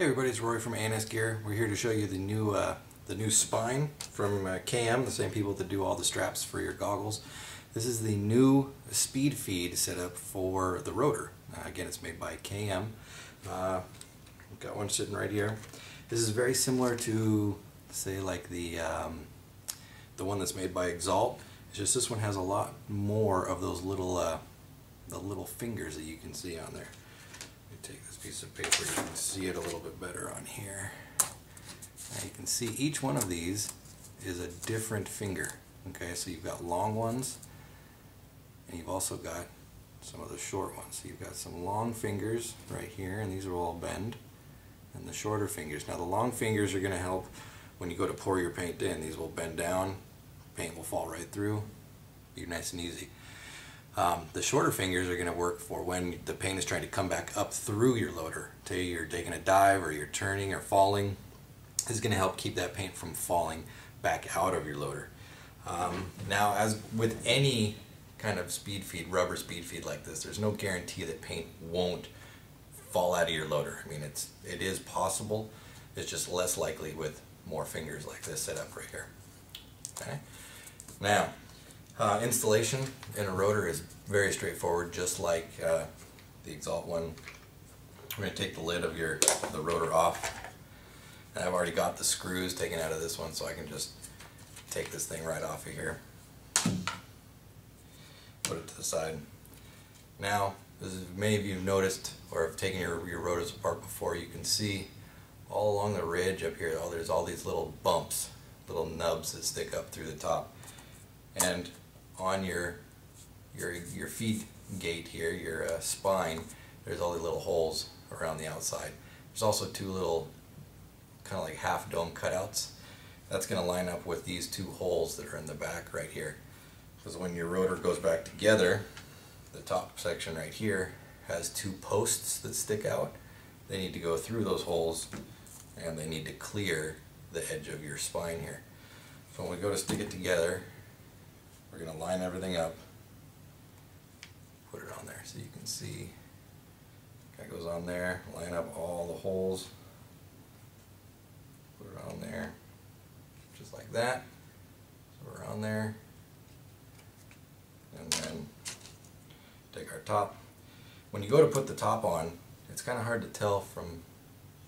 Hey everybody, it's Roy from A&S Gear. We're here to show you the new spine from KM, the same people that do all the straps for your goggles. This is the new speed feed setup for the Rotor. Again, it's made by KM. We've got one sitting right here. This is very similar to, say, like the one that's made by Exalt. It's just this one has a lot more of those little the little fingers that you can see on there. Take this piece of paper, you can see it a little bit better on here. Now you can see each one of these is a different finger. Okay, so you've got long ones, and you've also got some of the short ones. So you've got some long fingers right here, and these are all bend, and the shorter fingers. Now the long fingers are going to help when you go to pour your paint in. These will bend down, paint will fall right through, be nice and easy. The shorter fingers are going to work for when the paint is trying to come back up through your loader. Say you're taking a dive or you're turning or falling. This is going to help keep that paint from falling back out of your loader. Now, as with any kind of speed feed, rubber speed feed like this, there's no guarantee that paint won't fall out of your loader. I mean, it is possible. It's just less likely with more fingers like this set up right here. Okay. Now, installation in a rotor is very straightforward, just like the Exalt one. I'm going to take the lid of the rotor off, and I've already got the screws taken out of this one, so I can just take this thing right off of here, put it to the side. Now, as many of you have noticed or have taken your rotors apart before, you can see all along the ridge up here, there's all these little bumps, little nubs that stick up through the top. And on your feed gate here, your spine, there's all the little holes around the outside. There's also two little kind of like half dome cutouts. That's going to line up with these two holes that are in the back right here. Because when your rotor goes back together, the top section right here has two posts that stick out. They need to go through those holes, and they need to clear the edge of your spine here. So when we go to stick it together, we're going to line everything up, put it on there so you can see. That goes on there, line up all the holes, put it on there, just like that. So we're on there, and then take our top. When you go to put the top on, it's kind of hard to tell from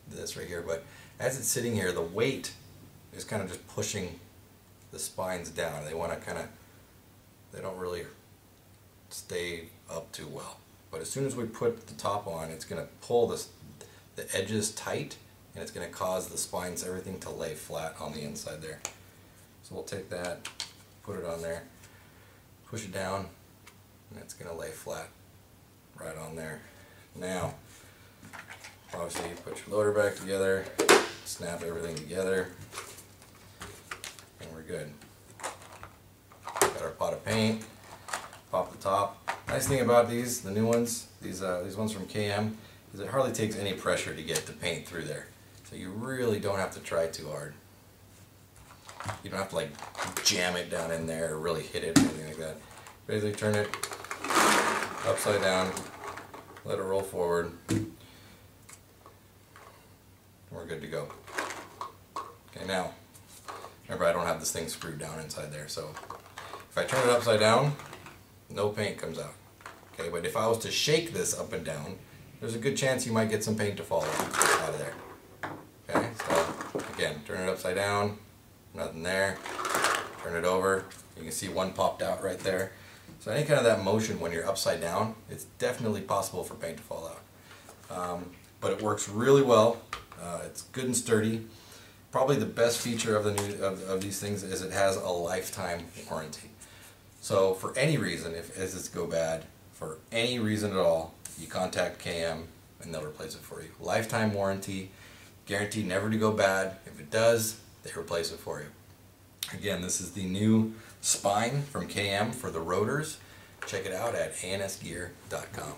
this right here, but as it's sitting here, the weight is kind of just pushing the spines down. They want to kind of, they don't really stay up too well. But as soon as we put the top on, it's going to pull the edges tight, and it's going to cause the spines, everything to lay flat on the inside there. So we'll take that, put it on there, push it down, and it's going to lay flat right on there. Now, obviously you put your loader back together, snap everything together, and we're good. Got our pot of paint, pop the top. Nice thing about these, the new ones, these ones from KM, is it hardly takes any pressure to get the paint through there. So you really don't have to try too hard. You don't have to like jam it down in there or really hit it or anything like that. Basically turn it upside down, let it roll forward, and we're good to go. Okay, now, remember I don't have this thing screwed down inside there, so if I turn it upside down, no paint comes out. Okay, but if I was to shake this up and down, there's a good chance you might get some paint to fall out of there. Okay, so again, turn it upside down, nothing there. Turn it over, you can see one popped out right there. So any kind of that motion when you're upside down, it's definitely possible for paint to fall out. But it works really well. It's good and sturdy. Probably the best feature of of these things is it has a lifetime warranty. So for any reason, if this go bad, for any reason at all, you contact KM and they'll replace it for you. Lifetime warranty, guaranteed never to go bad. If it does, they replace it for you. Again, this is the new spine from KM for the rotors. Check it out at ansgear.com.